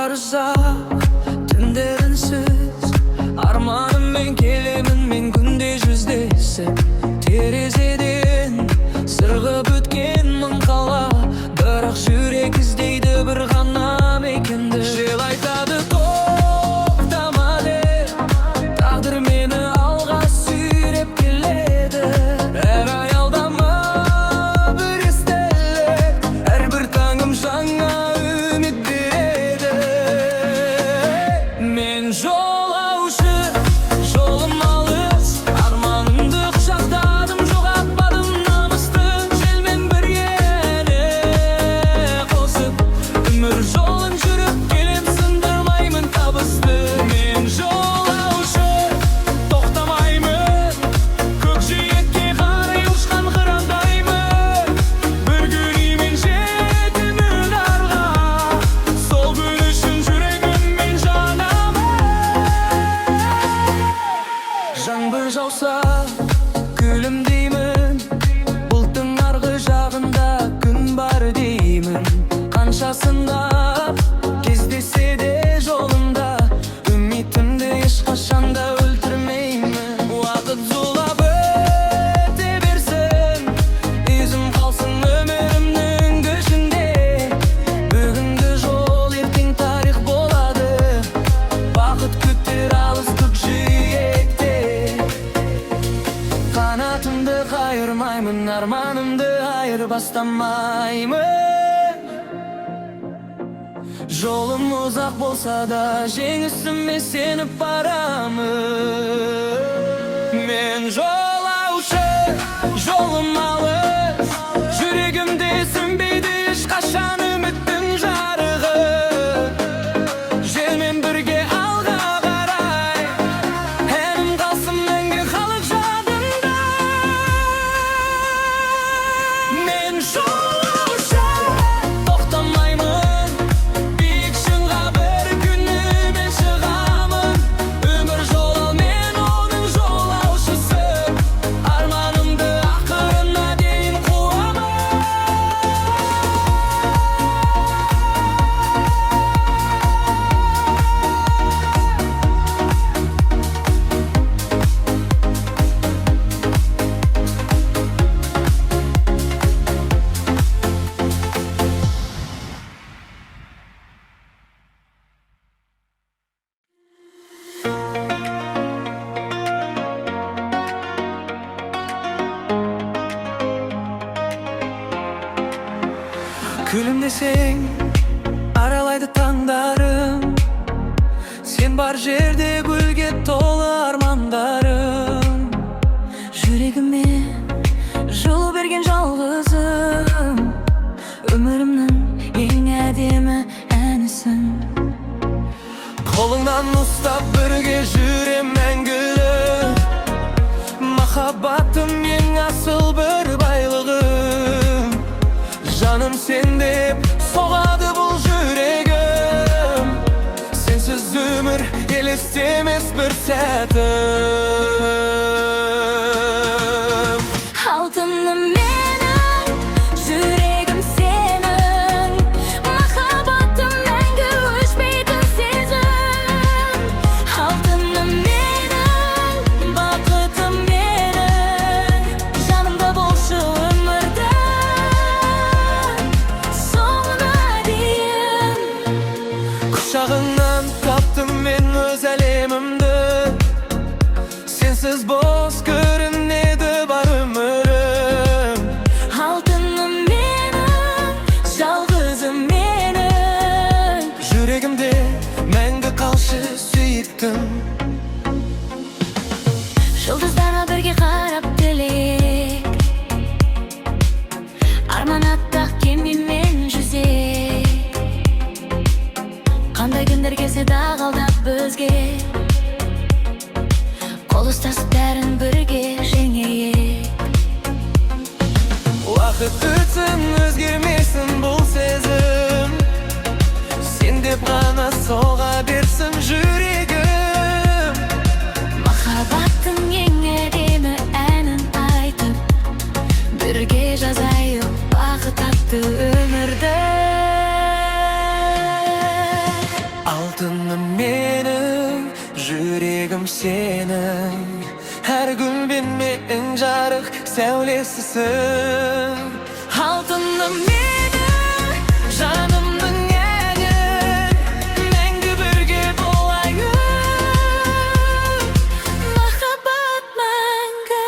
Tağlar uzak, tünlerinsiz. Armanımмен келемін мен күнде жүздесіп. Терезеден сырғып өткен мың қала, бірақ жүрек іздейді бір ғана мекенді. Жел айтады тоқтама деп, тағдыр мені алға сүйреп келеді. Әр аялдама бір естелік, әрбір таңым жаңа үміт береді. Мен жолаушы, жолым алыс, арманымды құшақтадым, жоғалтпадым намысты. Желмен бірге қосып, өмір жолын жүріп келем, сындырмаймын табысты. Мен жолаушы, тоқтамаймын, көкжиекке қарай ұшқан қырандаймын. Bir gün мен жетемін дарға, сол күн үшін жүрегіммен жанамын. Жаңбыр жауса күлімдеймін, бұлттың арғы жағында күн бар деймін. Қанша сынап кездесе де жолымда, үмітімді ешқашанда өлтірмеймін. Уақыт зулап өте берсін, ізім қалсын өмірімнің көшінде. Бүгінгі жол ертең тарих болады, бақыт күтер алыс көкжиекте. Қанатымды қайырмаймын, арманымды айырбастамаймын. Жолым ұзақ болса да, жеңісіме сеніп барамын. Мен жолаушы, жолым алыс, жүрегімде сөнбейді ешқашан үміттің жарығы. Желмен бірге алға қарай, әнім қалсын мәңгі халық жадында. Мен жолаушы, тоқтамаймын, биік шыңға бір күні мен шығамын. Өмір жолы мен оның жолаушысы, арманымды ақырына дейін қуамын. Күлімдесең аралайды таңдарым, сен бар жерде гүлге толы армандарым. Жүрегіме жол берген жалғызым, өмірімнің ең әдемі әнісің. Қолыңнан ұстап бірге жүрем мәңгілік, махаббатым ең асыл бір байлығым. Жаным сен деп соғады бұл жүрегім, сенсіз өмір елестемес бір сәтім. Алтыным менің, жүрегім сенің, махаббатым мәңгі өшпейтін сезім. Алтыным менің, бақытым менің, жанымда болшы өмірді соңына дейін. Құшағыңнан таптым мен өз әлемімді, сенсіз бос көрінеді бар өмірім. Алтыным менің, жалғызым менің, жүрегімде мәңгі қалшы сүйіктім. Жұлдыздарға бірге қарап тілек, арман аттақ кемемен жүзек. Қандай күндер келсе да қалдап бізге, қол ұстасып бәрін бірге жеңейік. Уақыт өтсін өзгермесін бұл сезім, сен деп ғана соға берсін жүрегім. Махаббаттың ең әдемі әнін айтып, бірге жазайық бақыт атты өмірді. Алтыным менің, жүрегім сенің. Әр гүлбен менің жарық сәулесісің. Алтыным менің, жанымның әнің, мәңгі бірге болайық, махаббат мәңгі.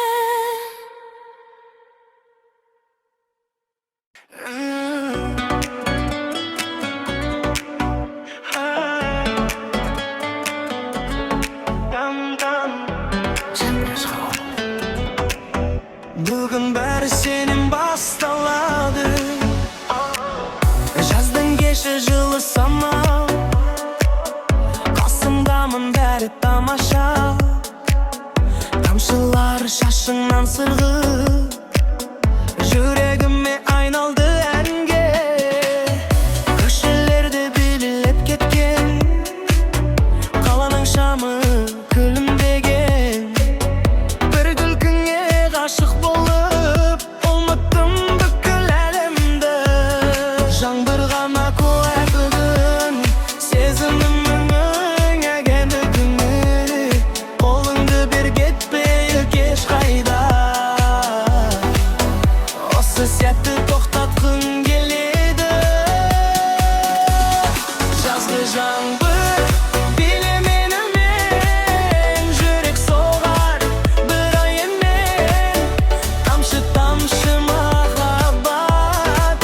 Бүгін бәрі сенен басталады. Жаздың кеші жылы самал, қасымдамын бәрі тамаша. Тамшылар шашыңнан сырғып, жүрегіме айналды әнге. Көшелерде билеп кеткен, қаланың шамы күлімдеген. Бір күлкіңе ғашық болып, ұмыттым бүкіл әлемді. Жаңбыр ғана куә бүгін сезімімнің әгендігіне. Қолыңды бер, кетпейік ешқайда. Осы сәтті тоқтатқың келеді. Жазғы жаңбыр биле менімен, жүрек соғар бір айымен. Тамшы-тамшы махаббат,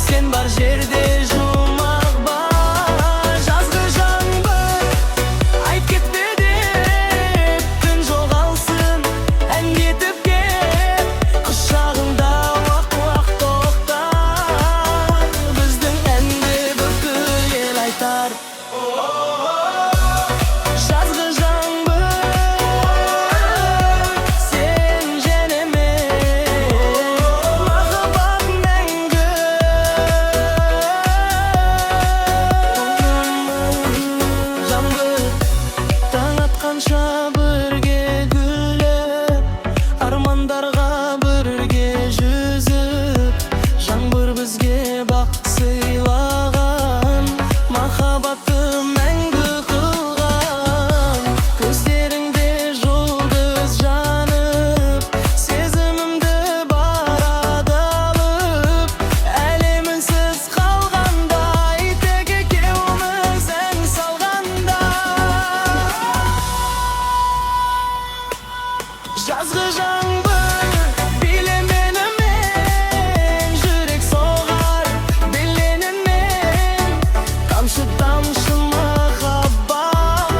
сен бар жерде жұмақ бар. Жазғы жаңбыр айт кетпе деп, түн жоғалсын ән етіп кеп. Құшағыңда уақ-уақ тоқта, біздің әнді бүкіл ел айтар. Жазғы жаңбыр, сен және мен, махаббат мәңгі. Жаңбыр таң атқанша бірге гүлдеп, армандарға бірге жүзіп. Жаңбыр бізге бақ сыйлаған, махаббатты мәңгі қылған. Көздеріңде жұлдыз жанып, сезімімді барады алып. Әлемінсіз қалғандай, тек екеуміз ән салғанда. Жазғы жаңбыр биле менімен, жүрек соғар беленіңмен. Тамшы-тамшы махаббат,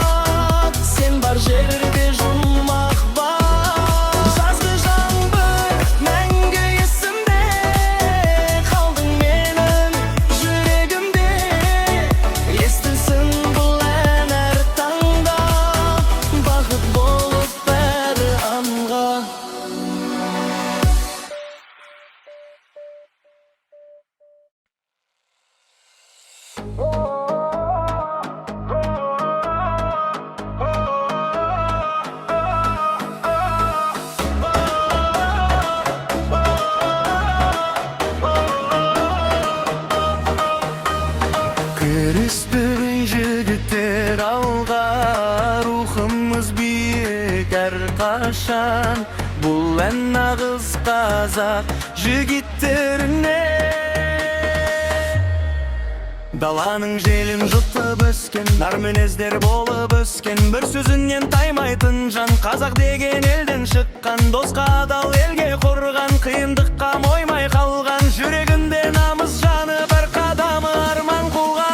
сен бар жерде жұмақ бар. Жазғы жаңбыр мәңгі есімде, қалдың менің жүрегімде. Естілсін бұл ән әр таңда, бақыт болып бәрі анға. Кіріспің жігіттер алға, рухымыз биік әрқашан. Бұл ән нағыз қазақ жігіттеріне. Даланың желін жұтып өскен, нар мінездер болып өскен. Бір сөзінен таймайтын жан, қазақ деген елден шыққан. Досқа адал, елге қорған, қиындыққа моймай қалған. Жүрегінде намыс жаны, бір қадамы арман қуған.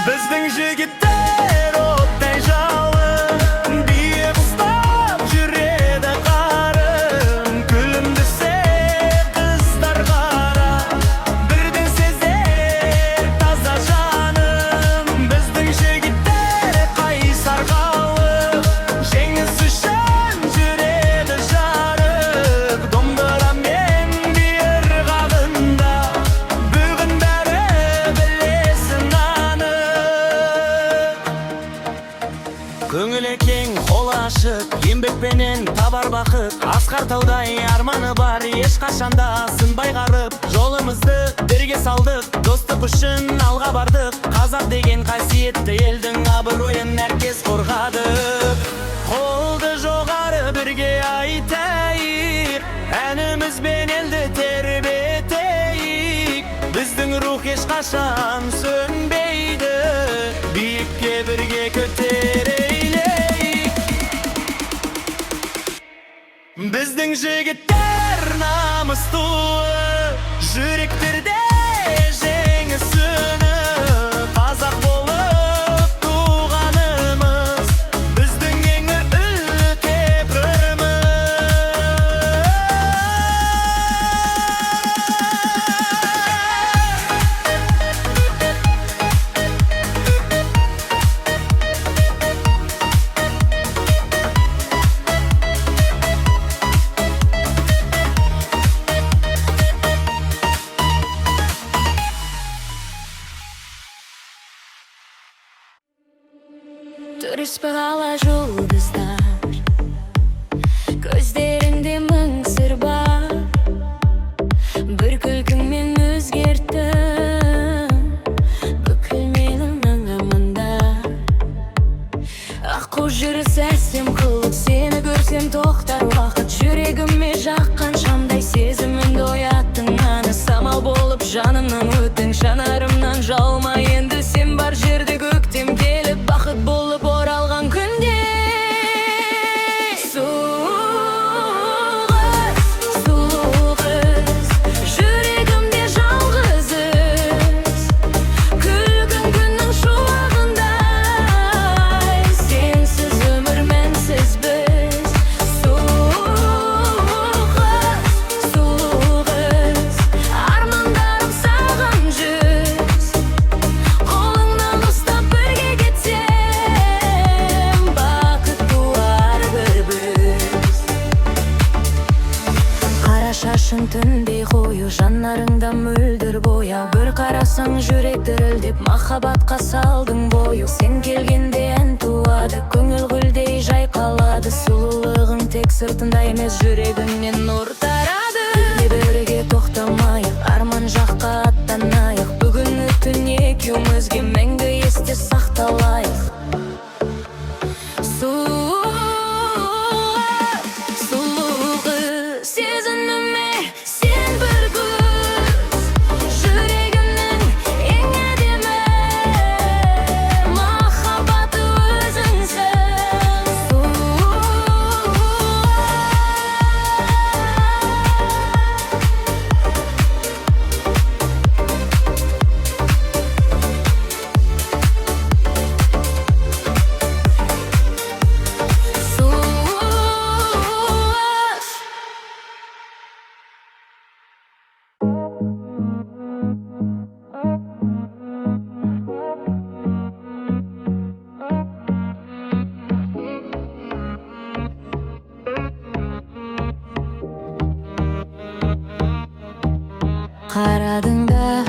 Біздің жігіттер оттай жалын, биік ұстап жүреді қарын. Күлімдесе қыздар қара, бірден сезер таза жанын. Біздің жігіттер қайсар халық, жеңіс үшін жүреді жарық. Домбырамен бер қағында, бүгін бәрі білесін анық. Көңілі кең, қол ашық, Еңбекпенен табар бақыт, асқар таудай арманы бар, ешқашанда сынбай қарып. Жолымызды бірге салдық, достық үшін алға бардық. Қазақ деген қасиетті елдің абыройын әркез қорғадық. Қолды жоғары бірге айтайық, әнімізбен елді тербетейік. Біздің рух ешқашан сөнбейді, биікке бірге көтерейлейік. Біздің жігіттер намыстылы, жүректерде жеңісіні. Қазақ болып туғанымыз біздің ең үлкен біріміз. Турист бағала жұлдыздар, көздеріңде мың сыр бар. Бір күлкіңмен өзгерттің бүкіл менің аңғамында. Аққу жүріс әсем қылып, сені көрсем тоқтар уақыт. Жүрегіме жаққан шамдай сезіміңді ояттың. Аны самал болып жанымнан өттің, жанарымнан жаулма енді. Сен бар жерде көктем келіп, бақыт болып оралған күнде. Сұлу қыз, жүрегімде жалғыз із. Күлгін күннің шуағындай, сенсіз өмір мәнсіз біз. Сұлу қыз, армандарым саған жүз. Қолыңнан ұстап бірге кетсем, бақыт туар бір біз. Қара шашың түндей қою, жанарыңда мөлдір бояу. Бір қарасаң жүрек дірілдеп, махаббатқа салдың бою. Сен келгенде ән туады, көңіл гүлдей жайқалады. Сұлулығың тек сыртында емес, жүрегіңнен нұр тарады. Бірге тоқтамайық, арман жаққа аттанайық. Бүгін түн екеумізге мәңгі есте сақталайық. Сұлу қыз, сезіміме сен бір көз. Жүрегімнің ең әдемі махаббаты өзіңсің. Қарадың да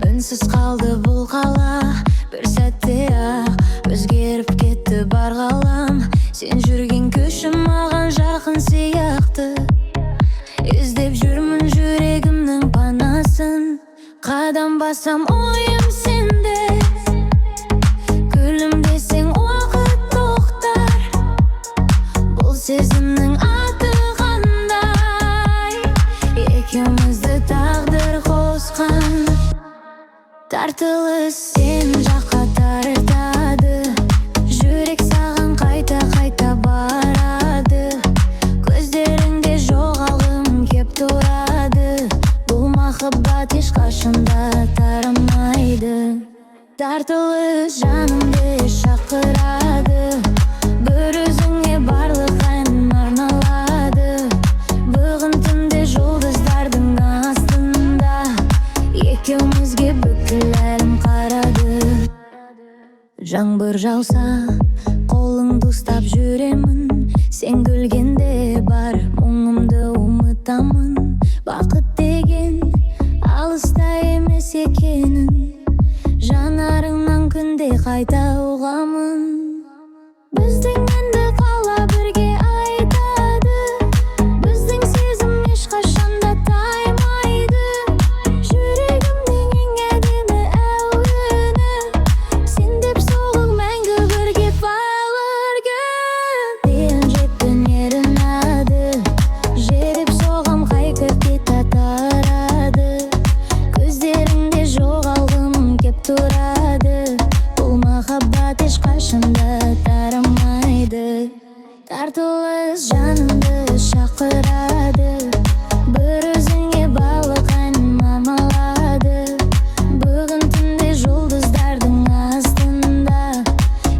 үнсіз қалды бұл қала. Бір сәтте-ақ өзгеріп кетті бар ғалам. Сен жүрген көші маған жақын сияқты. Іздеп жүрмін жүрегімнің панасын. Қадам басам ойым сенде, күлімдесең уақыт тоқтар. Бұл сезімнің аты қандай, екеумізді тағдыр қосқан. Тартылыс сен жаққа тартады, жүрек саған қайта-қайта барады. Көздеріңде жоғалғым кеп тұрады, бұл махаббат ешқашанда тарамайды. Тартылыс жанымды шақырады, бір өзіңе барлық әнім арналады. Бүгін түнде жұлдыздардың астында, екеумізге бүкіл әлем қарады. Жаңбыр жауса, қолыңды ұстап жүремін. Сен күлгенде бар мұңымды ұмытамын. Бақыт деген алыста емес екенін, жанарыңнан күнде қайта ұғамын. Біздің енді қала бірге турады. Бұл махаббат ешқашанда тарамайды. Тартылыс жанымды шақырады, бір өзіңе балық әнім арналады. Бүгін түнде жұлдыздардың астында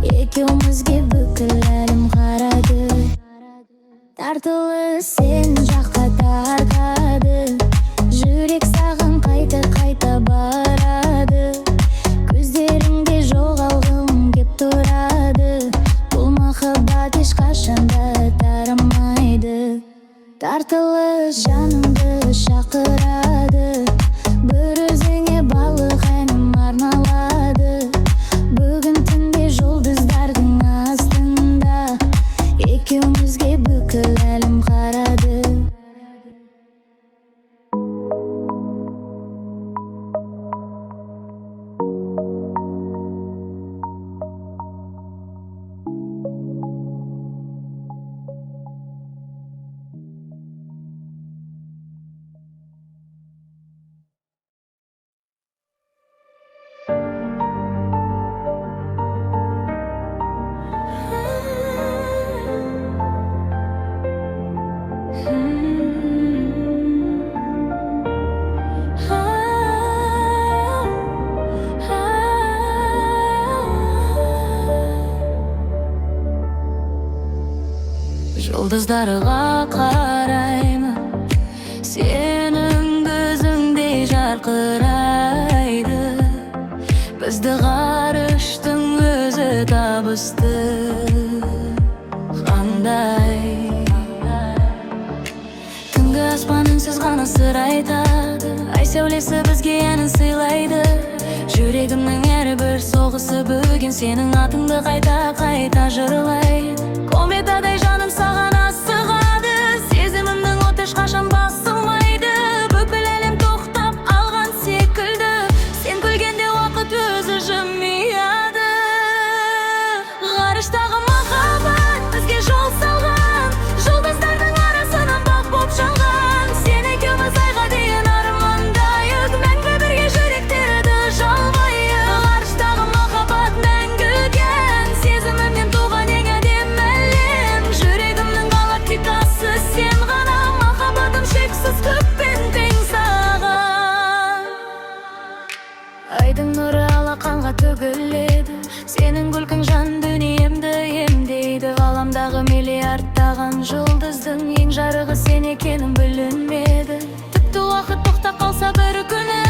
екеумізге бүкіл әлем қарады. Тартылыс сен жаққа тартады, жүрек саған қайта-қайта барады. Көздеріңде жоғалғым кеп тұрады, бұл махаббат ешқашанда тарамайды. Тартылыс жанымды шақырады, бір өзіңе балық әнім арналады. Бүгін түнде жұлдыздардың астында екеумізге бүкіл әлем қарады. Жұлдыздарға қараймын, сенің көзіңдей жарқырайды. Бізді ғарыштың өзі табысты. Қандай түнгі аспан үнсіз ғана сыр айтады, ай сәулесі бізге әнін сыйлайды. Жүрегімнің әрбір соғысы бүгін сенің атыңды қайта-қайта жырлайды. Кометадай жаным саған асығады, сезімімнің оты ешқашан басылмайды. Бүкіл әлем тоқтап алған секілді, сен күлгенде уақыт өзі жымияды. Ғарыштағы махаббат бізге жол салған, жұлдыздардың арасынан бақ боп жалған. Сен екеуміз айға дейін армандайық, мәңгі бірге жүректерді жалғайық. Ғарыштағы махаббат мәңгіген, сезімімнен туған ең әдемі әлем. Жүрегімнің галактикасы сен ғана, махаббатым шексіз көппен тең саған. Айдың нұры алақанға төгіледі, сенің күлкің жан дүниемді емдейді. Ғаламдағы миллиардтаған жұлдыздың ең жарығы сен екенің білінмеді. Тіпті уақыт тоқтап қалса бір күні